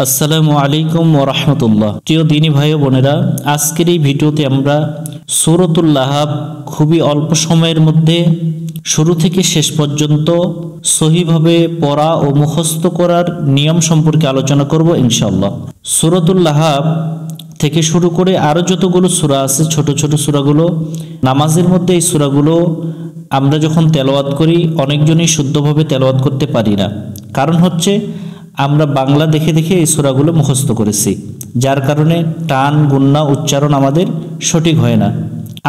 আসসালামু আলাইকুম ওয়া রাহমাতুল্লাহ। প্রিয় দিনী ভাই ও বোনেরা, আজকের এই ভিডিওতে আমরা সূরাতুল লাহাব খুবই অল্প সময়ের মধ্যে শুরু থেকে শেষ পর্যন্ত সহিভাবে পড়া ও মুখস্থ করার নিয়ম সম্পর্কে আলোচনা করব ইনশাআল্লাহ। সূরাতুল লাহাব থেকে শুরু করে আরও যতগুলো সূরা আছে, ছোট ছোট সূরাগুলো, নামাজের মধ্যে এই সূরাগুলো আমরা যখন তেলাওয়াত করি অনেকজনই শুদ্ধভাবে তেলাওয়াত করতে পারি না। কারণ হচ্ছে আমরা বাংলা দেখে দেখে এই সূরাগুলো মুখস্থ করেছি, যার কারণে টান গুন্না উচ্চারণ আমাদের সঠিক হয় না।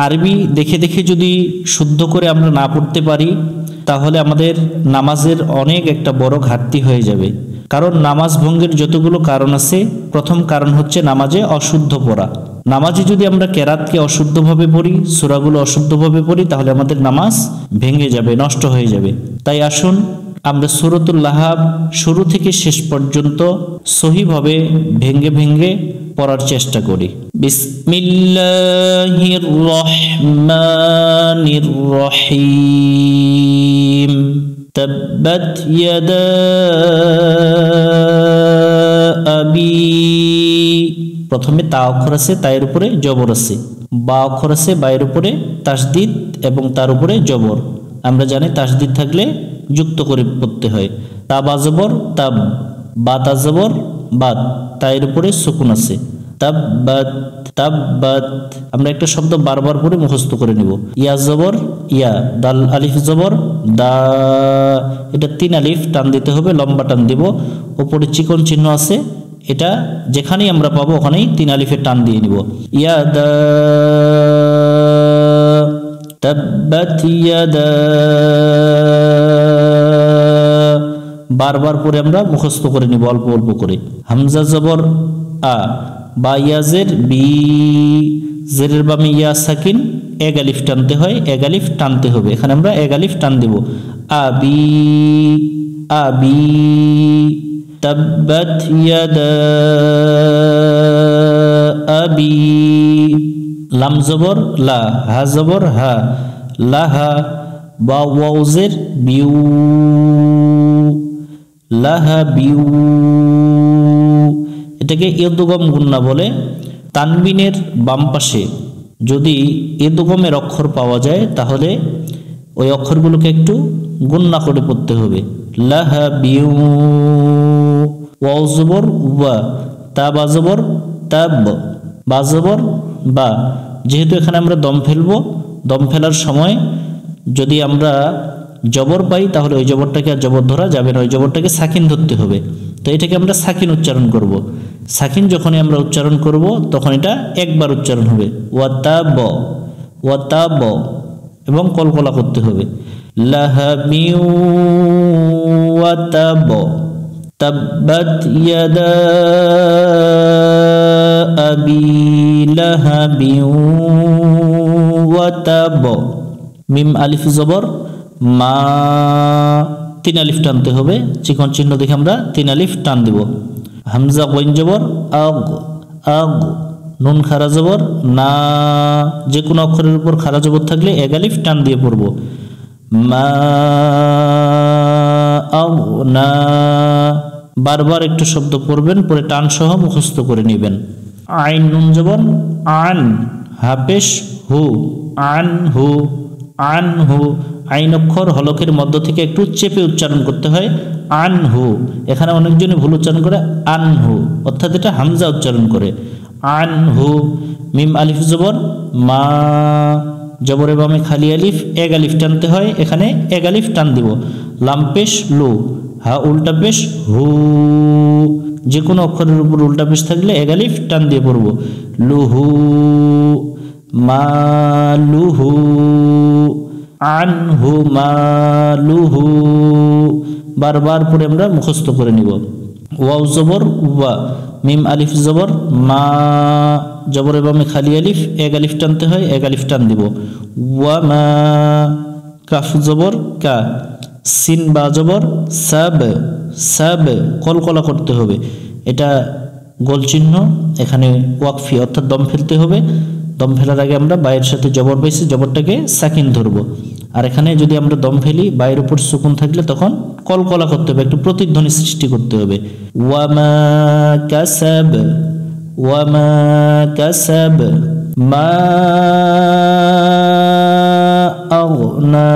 আরবি দেখে দেখে যদি শুদ্ধ করে আমরা না পড়তে পারি তাহলে আমাদের নামাজের অনেক একটা বড় ঘাটতি হয়ে যাবে। কারণ নামাজ ভঙ্গের যতগুলো কারণ আছে, প্রথম কারণ হচ্ছে নামাজে অশুদ্ধ পড়া। নামাজে যদি আমরা কেরাতকে অশুদ্ধভাবে পড়ি, সূরাগুলো অশুদ্ধভাবে পড়ি, তাহলে আমাদের নামাজ ভেঙে যাবে, নষ্ট হয়ে যাবে। তাই আসুন আমরা সূরাতুল লাহাব শুরু থেকে শেষ পর্যন্ত সহিভাবে ভেঙ্গে ভেঙ্গে পড়ার চেষ্টা করি। বিসমিল্লাহির রহমানির রহিম। তাব্বাত ইয়াদা আবি। প্রথমে তা অক্ষর আছে, তায়ের উপরে জবর আছে। বা অক্ষর আছে, বায়ের উপরে তাসদিদ এবং তার উপরে জবর। আমরা জানি তাসদিদ থাকলে যুক্ত করে পড়তে হয়। তা বা জবর তাব, বা তা জবর বাদ, তায়ের উপরে সুকুন আছে। তাব্বাত তাব্বাত। আমরা একটা শব্দ বারবার পড়ে মুখস্থ করে নিব। ইয়া জবর ইয়া, দাল আলিফ জবর দা। এটা 3 আলিফ টান দিতে হবে, লম্বা টান দিব। উপরে চিকন চিহ্ন আছে, এটা যেখানেই আমরা পাবো ওখানেই 3 আলিফের টান দিয়ে নিব। ইয়া দা তাব্বাত ইয়াদা। বারবার পরে আমরা মুখস্থ করে নিব অল্প অল্প করে। হামজা জবর আ, বা ইয়াজের বি, জেরের বামে ইয়া সাকিন, এক আলিফ টানতে হয়, এক আলিফ টানতে হবে। এখানে আমরা এক আলিফ টান দেব। আবি আবি। তাব্বাত ইয়াদা আবি। লাম জবর লা, হা জবর হা, লাহা। বা ওয়াউজের বিউ, লাহা বিউ। এটাকে ইদগম গুন্না বলে। তানবিনের বাম পাশে যদি ইদগমের অক্ষর পাওয়া যায় তাহলে ওই অক্ষরগুলোকে একটু গুন্না করে পড়তে হবে। লাহা বিউ। ওয়াও জবর ওয়া, তা বা জবর তাব, বা জবর বা। যেহেতু এখানে আমরা দম ফেলবো, দম ফেলার সময় যদি আমরা জবর পাই তাহলে ওই জবরটাকে আর জবর ধরা যাবে না, ওই জবরটাকে সাকিন ধরতে হবে। তো এটাকে আমরা সাকিন উচ্চারণ করব। সাকিন যখনই আমরা উচ্চারণ করব তখন এটা একবার উচ্চারণ হবে। ওয়াতাব ওয়াতাব, এবং কলকলা করতে হবে। লাহাবিউ ওয়াতাব। তাব্বাত ইয়াদা আবি লাহাবিউ ওয়াতাব। মিম আলিফ জবর মা, 3 আলিফ টানতে হবে। চিকন চিহ্ন দেখে আমরা 3 আলিফ টান দিব। হামজা গইন জবর আগ আগ। নুন খারা জবর না, যে কোনো অক্ষরের উপর খারা জবর থাকলে এক আলিফ টান দিয়ে পড়ব। মা আগ না। বারবার একটু শব্দ পড়বেন, পরে টান সহ মুখস্থ করে নেবেন। আইন নুন জবর আন, হাফেশ হু, আন হু আন হু। আইন অক্ষর হলকের মধ্য থেকে একটু চেপে উচ্চারণ করতে হয়, আন হু। এখানে অনেকজনই ভুল উচ্চারণ করে আন হু, অর্থাৎ এটা হামজা উচ্চারণ করে। আন হু। মিম আলিফ জবর মা, জবরে বামে খালি আলিফ, এক আলিফ টানতে হয়, এখানে এক আলিফ টান দিব। লাম পেশ লু, হা উল্টা পেশ হু। যে কোনো অক্ষরের উপর উল্টা পেশ থাকলে এক আলিফ টান দিয়ে পড়ব। লুহু মা লুহু, আনহু মালুহু। বারবার পরে আমরা মুখস্থ করে নিব। ওয়াও জবর ওয়া, মিম আলিফ জবর মা, জবরে বামে খালি আলিফ, এক আলিফ টানতে হয়, এক আলিফ টান দিব। ওয়া মা। কাফ জবর কা, সিন বা জবর সাব সাব, কলকলা করতে হবে। এটা গোল চিহ্ন, এখানে ওয়াকফি অর্থাৎ দম ফেলতে হবে। দম ফেলার আগে আমরা বায়ের সাথে জবর পাইছি, জবরটাকে সাকিন ধরব। আর এখানে যদি আমরা দম ফেলি বায়ের উপর সুকুন থাকলে তখন কলকলা করতে হবে, একটু প্রতিধ্বনি সৃষ্টি করতে হবে। ওয়ামা কাসাব, ওয়ামা কাসাব, মা আগনা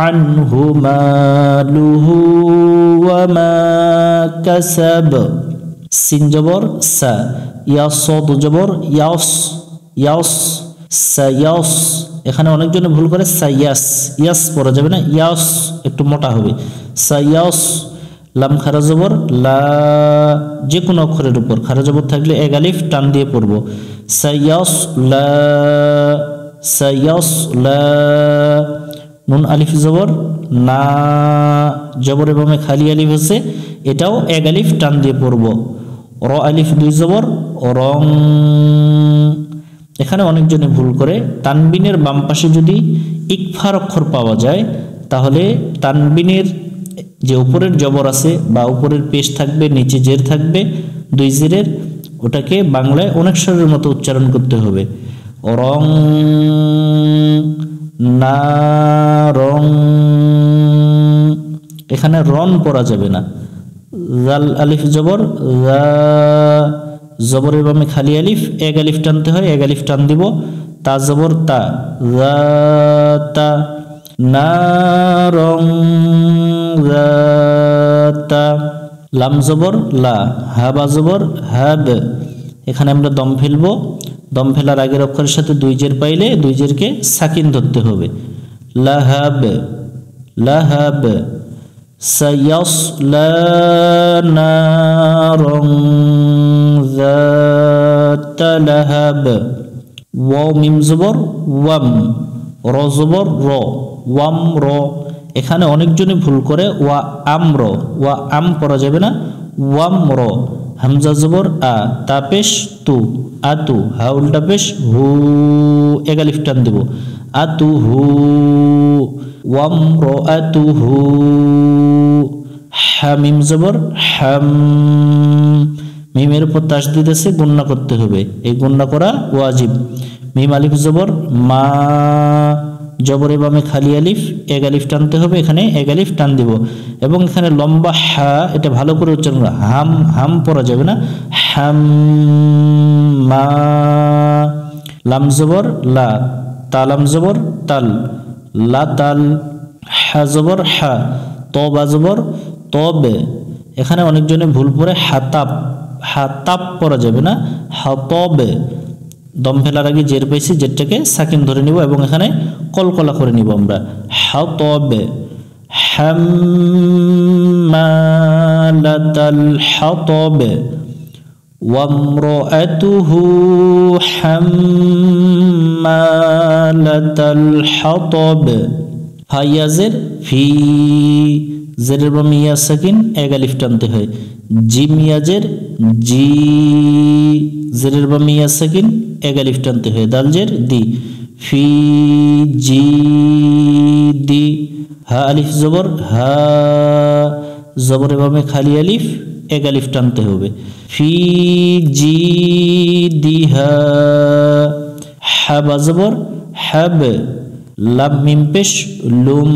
আনহু মালুহু ওয়ামা কাসাব। সিন জবর সা, ইয়াস সদ জবর ইয়াস, ইয়াস সায়াস। এখানে অনেকজনে ভুল করে সায়াস, ইয়াস পড়া যাবে না, ইয়াস একটু মোটা হবে। সায়াস, লাম খারা জবর লা, যে কোনো অক্ষরের উপর খারা জবর থাকলে এক আলিফ টান দিয়ে পড়ব। সায়াস লা, সায়াস লা। নুন আলিফ জবর না, জবর এবং খালি আলিফ আছে, এটাও এক আলিফ টান দিয়ে পড়ব। র আলিফ দুই জবর রং। এখানে অনেকজনে ভুল করে তানবিনের বাম পাশে যদি ইকফার অক্ষর পাওয়া যায় তাহলে তানবিনের যে উপরের জবর আছে বা উপরের পেশ থাকবে, নিচে জের থাকবে, দুই জেরের, ওটাকে বাংলায় অনেক স্বরের মতো উচ্চারণ করতে হবে। রং না, রং। এখানে রন পড়া যাবে না। জাল আলিফ জবর জা, জবরের বামে খালি আলিফ, এক আলিফ টানতে হয়, এক আলিফ টান দিব। তা জবর তা, তা। না রং তা। লাম জবর লা, হাবা জবর হাব। এখানে আমরা দম ফেলবো, দম ফেলার আগের অক্ষরের সাথে দুই জের পাইলে দুই জেরকে সাকিন ধরতে হবে। লাহাব, লাহাব। সায়াসলা নারন যাতা লাহাব। ওয়াও মিম জবর ওয়াম, র জবর র, ওয়াম র। এখানে অনেকজনই ভুল করে ওয়া আম র, ওয়া আম পড়া যাবে না, ওয়াম র। হামজা জবর আ, তা পেশ তু, আতু। হা উল্টা পেশ হু, এক আলিফ টান দেব। আতু হু, ওয়াম র আতু হু। হামিম জবর হাম, মিমের উপর তাসদিদ আছে, গুন্না করতে হবে, এই গুন্না করা ওয়াজিব। মিম আলিফ জবর মা, জবরে বামে খালি আলিফ, এক আলিফ টানতে হবে, এখানে এক আলিফ টান দিব। এবং এখানে লম্বা হা, এটা ভালো করে উচ্চারণ করা, হাম, হাম পড়া যাবে না, হাম মা। লাম জবর লা, তালাম জবর তাল, লা তাল। হা জবর হা, তবা জবর তবে। এখানে অনেকজনে ভুল পড়ে হাতাব, হাতাব পড়া যাবে না, হাতবে। দম ফেলার আগে জের পাইছি, জেরটাকে সাকিন ধরে নিব এবং এখানে কলকলা করে নিব আমরা। হাতবে, হাম্মালাতাল হাতবে। ওয়ামরাআতুহু হাম্মালাতাল হাতবে। ফাইয়াজের ফি, জেরের বাম ইয়া সাকিন, এক আলিফ টানতে হয়। জিম ইয়াজের জি, জেরের বাম ইয়া সাকিন, এক আলিফ টানতে হয়। দাল জের দি, ফি জি দি। হা আলিফ জবর হা, জবরের বামে খালি আলিফ, এক আলিফ টানতে হবে। ফি জি দি হা। হাবা জবর হাব, লাম মিম পেশ লুম,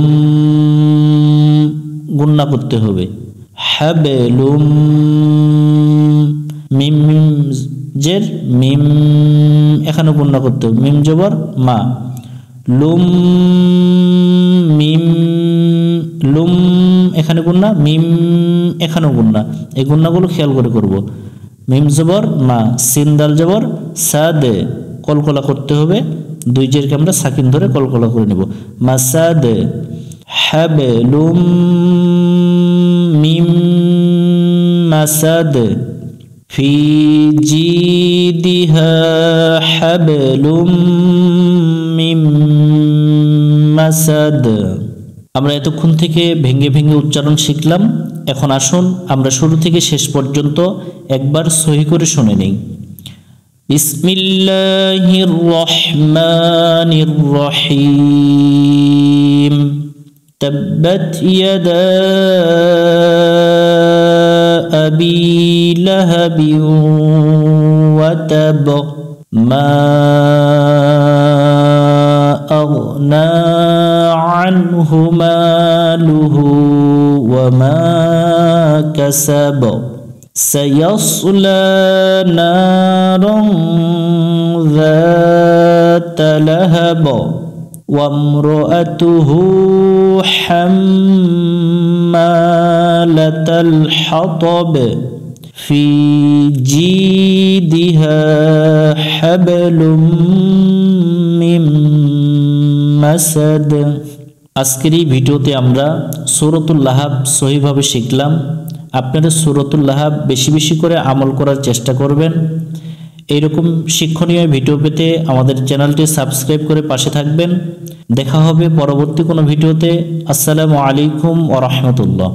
গুন্না করতে হবে। হাবে লুম। মিম মিম জের মিম, এখানে গুন্না করতে হবে। মিম জবর মা, লুম মিম, লুম এখানে গুন্না, মিম এখানেও গুন্না, এই গুন্নাগুলো খেয়াল করে করব। মিম জবর মা, সিন দাল জবর সাদে, কলকলা করতে হবে, দুই জেরকে আমরা সাকিন ধরে কলকলা করে নেব। মাসাদ, হাবলুম মিম মাসাদ, ফি জিদিহা হাবলুম মিম মাসাদ। আমরা এতক্ষণ থেকে ভেঙে ভেঙে উচ্চারণ শিখলাম। এখন আসুন আমরা শুরু থেকে শেষ পর্যন্ত একবার সহি করে শুনে নেই। বিসমিল্লাহির রহমানির রহিম। তাব্বাত ইয়াদা আবি লাহাবিন ওয়া তাব, মা আগনা আনহু মালুহু ওয়া মা কাসাব সায়াসলা নারান যাতা লাহাব ওয়া ইমরাতুহু হাম্মালাতাল হাতাব في جيدها حبل من مسد। আজকের এই ভিডিওতে আমরা সূরাতুল লাহাব সহিভাবে শিখলাম। আপনারা সূরাতুল লাহাব বেশি বেশি করে আমল করার চেষ্টা করবেন। এইরকম শিক্ষণীয় ভিডিও পেতে আমাদের চ্যানেলটি সাবস্ক্রাইব করে পাশে থাকবেন। দেখা হবে পরবর্তী কোনো ভিডিওতে। আসসালামু আলাইকুম ওয়া রাহমাতুল্লাহ।